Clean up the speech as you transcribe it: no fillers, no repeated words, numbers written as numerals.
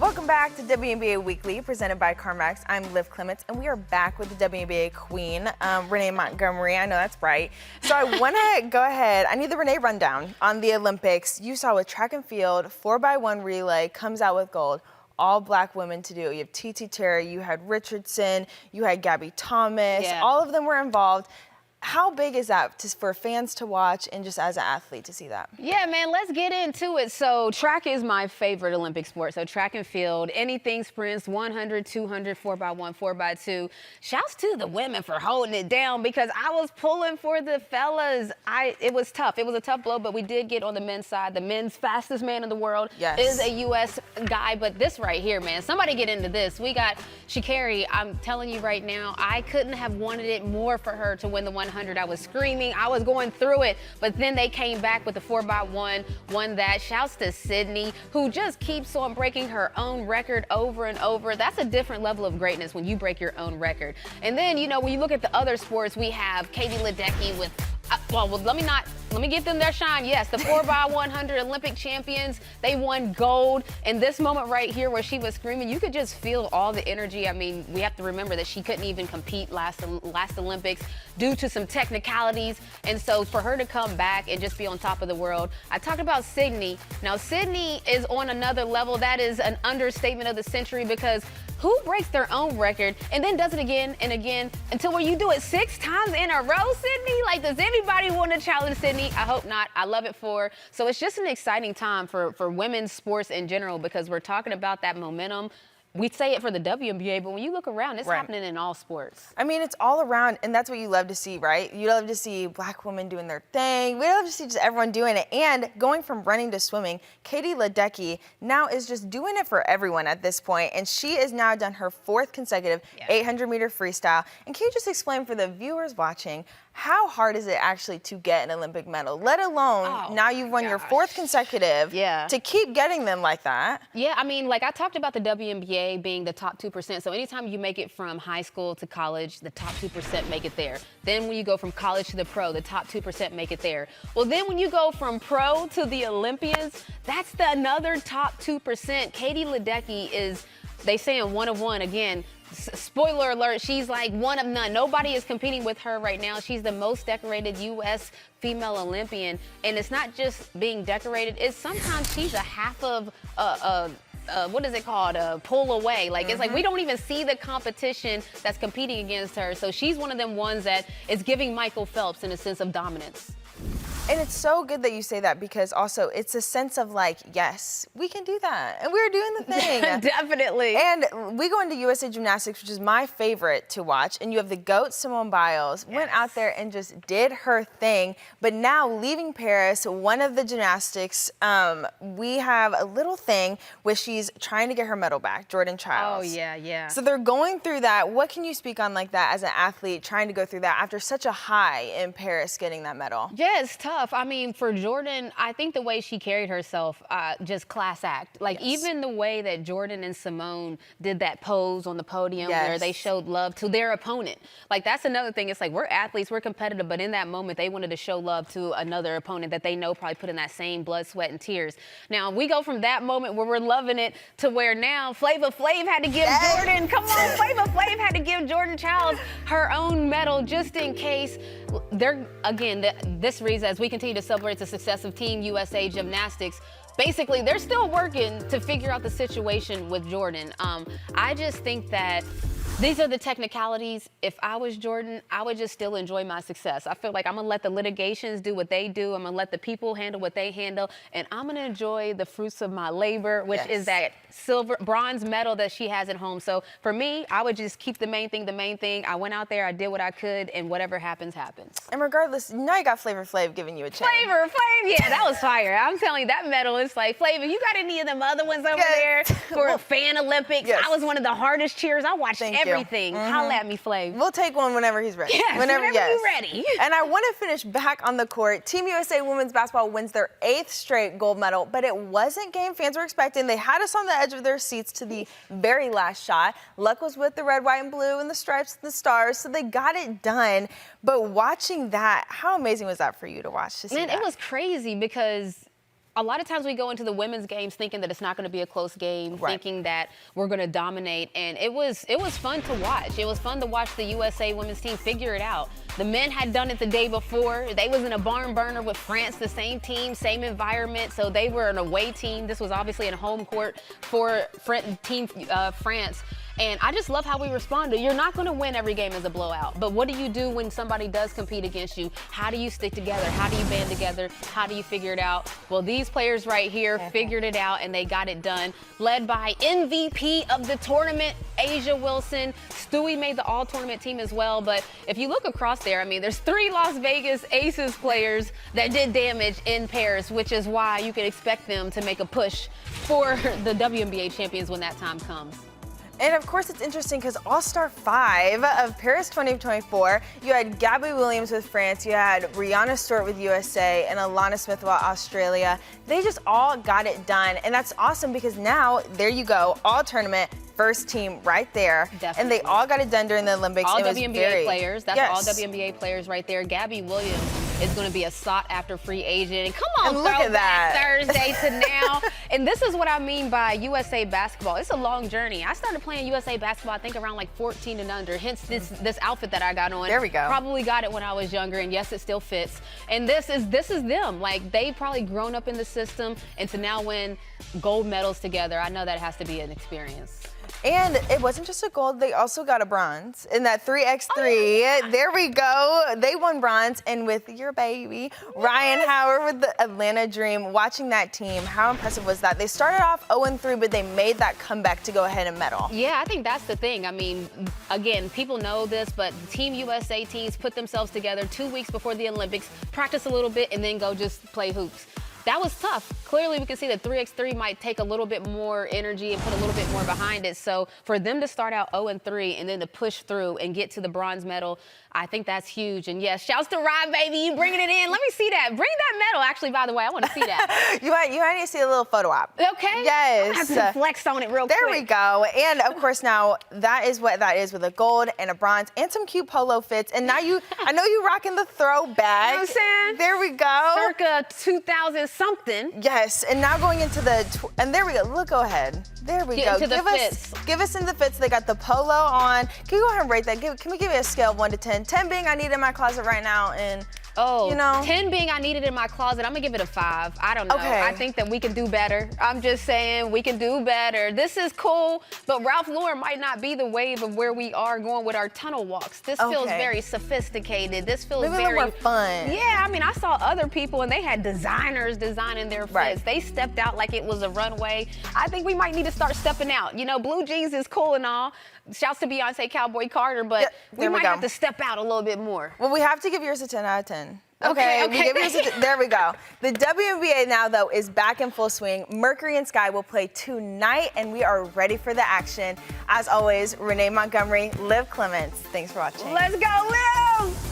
Welcome back to WNBA Weekly, presented by CarMax. I'm Liv Clements, and we are back with the WNBA queen, Renee Montogomery. I know that's right. So I want to go ahead. I need the Renee rundown on the Olympics. You saw with track and field, 4x1 relay comes out with gold. All black women to do. You have TT Terry, you had Richardson, you had Gabby Thomas. Yeah. All of them were involved. How big is that for fans to watch and just as an athlete to see that? Yeah, man, let's get into it. So track is my favorite Olympic sport. So track and field, anything sprints, 100, 200, 4x1, 4x2. Shouts to the women for holding it down because I was pulling for the fellas. It was tough. It was a tough blow, but we did get on the men's side. The men's fastest man in the world is a U.S. guy. But this right here, man, somebody get into this. We got Sha'Carri. I'm telling you right now, I couldn't have wanted it more for her to win the 100. I was screaming, I was going through it, but then they came back with the 4x1, won that. Shouts to Sydney, who just keeps on breaking her own record over and over. That's a different level of greatness when you break your own record. And then, you know, when you look at the other sports, we have Katie Ledecky with let me give them their shine. Yes, the 4x100 Olympic champions, they won gold. And this moment right here where she was screaming, you could just feel all the energy. I mean, we have to remember that she couldn't even compete last Olympics due to some technicalities. And so for her to come back and just be on top of the world, I talked about Sydney. Now, Sydney is on another level. That is an understatement of the century because who breaks their own record and then does it again and again until where you do it 6 times in a row, Sydney? Like, does anybody want to challenge Sydney? I hope not. I love it for her. So it's just an exciting time for women's sports in general because we're talking about that momentum. We say it for the WNBA, but when you look around, it's happening in all sports. I mean, it's all around, and that's what you love to see, right? You love to see black women doing their thing. We love to see just everyone doing it. And going from running to swimming, Katie Ledecky now is just doing it for everyone at this point, and she has now done her 4th consecutive 800-meter freestyle. And can you just explain for the viewers watching, how hard is it actually to get an Olympic medal, let alone now you've won your 4th consecutive to keep getting them like that? Yeah, I mean, like I talked about the WNBA being the top 2%. So anytime you make it from high school to college, the top 2% make it there. Then when you go from college to the pro, the top 2% make it there. Well, then when you go from pro to the Olympians, that's another top 2%. Katie Ledecky is, they say, in 1 of 1 again. Spoiler alert, she's like 1 of none. Nobody is competing with her right now. She's the most decorated U.S. female Olympian. And it's not just being decorated, it's sometimes she's a half of what is it called? A pull away. Like, it's like we don't even see the competition that's competing against her. So she's one of them ones that is giving Michael Phelps in a sense of dominance. And it's so good that you say that because also it's a sense of like, yes, we can do that. And we're doing the thing. Definitely. And we go into USA Gymnastics, which is my favorite to watch. And you have the GOAT, Simone Biles, went out there and just did her thing. But now leaving Paris, one of the gymnastics, we have a little thing where she's trying to get her medal back, Jordan Childs. Oh, yeah, yeah. So they're going through that. What can you speak on like that as an athlete trying to go through that after such a high in Paris getting that medal? Yeah, it's tough. I mean, for Jordan, I think the way she carried herself, just class act. Like, even the way that Jordan and Simone did that pose on the podium where they showed love to their opponent. Like, that's another thing. It's like, we're athletes, we're competitive, but in that moment, they wanted to show love to another opponent that they know probably put in that same blood, sweat, and tears. Now, we go from that moment where we're loving it to where now Flavor Flav had to give Jordan, come on, Flavor Flav had to give Jordan Childs her own medal just in case. This reads as we continue to celebrate the success of Team USA Gymnastics. Basically, they're still working to figure out the situation with Jordan. I just think that these are the technicalities. If I was Jordan, I would just still enjoy my success. I feel like I'm gonna let the litigations do what they do. I'm gonna let the people handle what they handle, and I'm gonna enjoy the fruits of my labor, which is that bronze medal that she has at home. So for me, I would just keep the main thing the main thing. I went out there, I did what I could, and whatever happens, happens. And regardless, now you got Flavor Flav giving you a chance. Flavor Flav, yeah, that was fire. I'm telling you, that medal is like, Flavor, you got any of them other ones over there for Fan Olympics? I was one of the hardest cheers. I watched everything. Holla at me, Flav. We'll take one whenever he's ready. Yes, whenever you're ready. And I want to finish back on the court. Team USA women's basketball wins their 8th straight gold medal, but it wasn't game fans were expecting. They had us on the edge of their seats to the very last shot. Luck was with the red, white, and blue and the stripes and the stars, so they got it done. But watching that, how amazing was that for you to watch? Man, it was crazy because a lot of times we go into the women's games thinking that it's not going to be a close game, thinking that we're going to dominate, and it was fun to watch. It was fun to watch the USA women's team figure it out. The men had done it the day before. They was in a barn burner with France, the same team, same environment, so they were an away team. This was obviously in a home court for Team France. And I just love how we responded. You're not going to win every game as a blowout, but what do you do when somebody does compete against you? How do you stick together? How do you band together? How do you figure it out? Well, these players right here figured it out, and they got it done. Led by MVP of the tournament, Asia Wilson. Stewie made the all-tournament team as well, but if you look across there, I mean, there's 3 Las Vegas Aces players that did damage in Paris, which is why you can expect them to make a push for the WNBA champions when that time comes. And of course, it's interesting because All-Star 5 of Paris 2024, you had Gabby Williams with France, you had Rihanna Stewart with USA, and Alana Smith with Australia. They just all got it done. And that's awesome because now, there you go, all tournament, first team right there. Definitely. And they all got it done during the Olympics. All WNBA players. That's all WNBA players right there. Gabby Williams is going to be a sought-after free agent. And come on, and look at that. Thursday to now. And this is what I mean by USA basketball. It's a long journey. I started playing USA basketball, I think, around like 14 and under. Hence this outfit that I got on. There we go. Probably got it when I was younger, and yes, it still fits. And this is them. Like, they've probably grown up in the system, and to now win gold medals together, I know that has to be an experience. And it wasn't just a gold, they also got a bronze in that 3x3. Oh, yeah. There we go. They won bronze. And with your baby, Ryan Howard with the Atlanta Dream, watching that team, how impressive was that? They started off 0-3, but they made that comeback to go ahead and medal. Yeah, I think that's the thing. I mean, again, people know this, but Team USA teams put themselves together 2 weeks before the Olympics, practice a little bit, and then go just play hoops. That was tough. Clearly, we can see that 3x3 might take a little bit more energy and put a little bit more behind it. So for them to start out 0-3 and then to push through and get to the bronze medal, I think that's huge. And yes, shouts to Rod, baby. You bringing it in. Let me see that. Bring that medal. Actually, by the way, I want to see that. you might need to see a little photo op. Okay. Yes. I have to flex on it real quick. There we go. And of course, now that is what that is with a gold and a bronze and some cute polo fits. And now I know you rocking the throwback. You know what I'm saying? There we go. Circa 2000 something. Yes, and now going into and there we go. Look, go ahead. There we go. Give us in the fits. They got the polo on. Can you go ahead and rate that? Can we give you a scale of 1 to 10? 10 being I need it in my closet right now, and oh, you know, 10 being I need it in my closet. I'm gonna give it a 5. I don't know. Okay. I think that we can do better. I'm just saying we can do better. This is cool, but Ralph Lauren might not be the wave of where we are going with our tunnel walks. This feels very sophisticated. This feels maybe very a little more fun. Yeah, I mean, I saw other people and they had designers designing their fits. Right. They stepped out like it was a runway. I think we might need to start stepping out. You know, blue jeans is cool and all. Shouts to Beyonce, Cowboy Carter, but we might have to step out a little bit more. Well, we have to give yours a 10 out of 10. Okay. We give yours there we go. The WNBA now, though, is back in full swing. Mercury and Sky will play tonight, and we are ready for the action. As always, Renee Montgomery, Liv Clements. Thanks for watching. Let's go, Liv!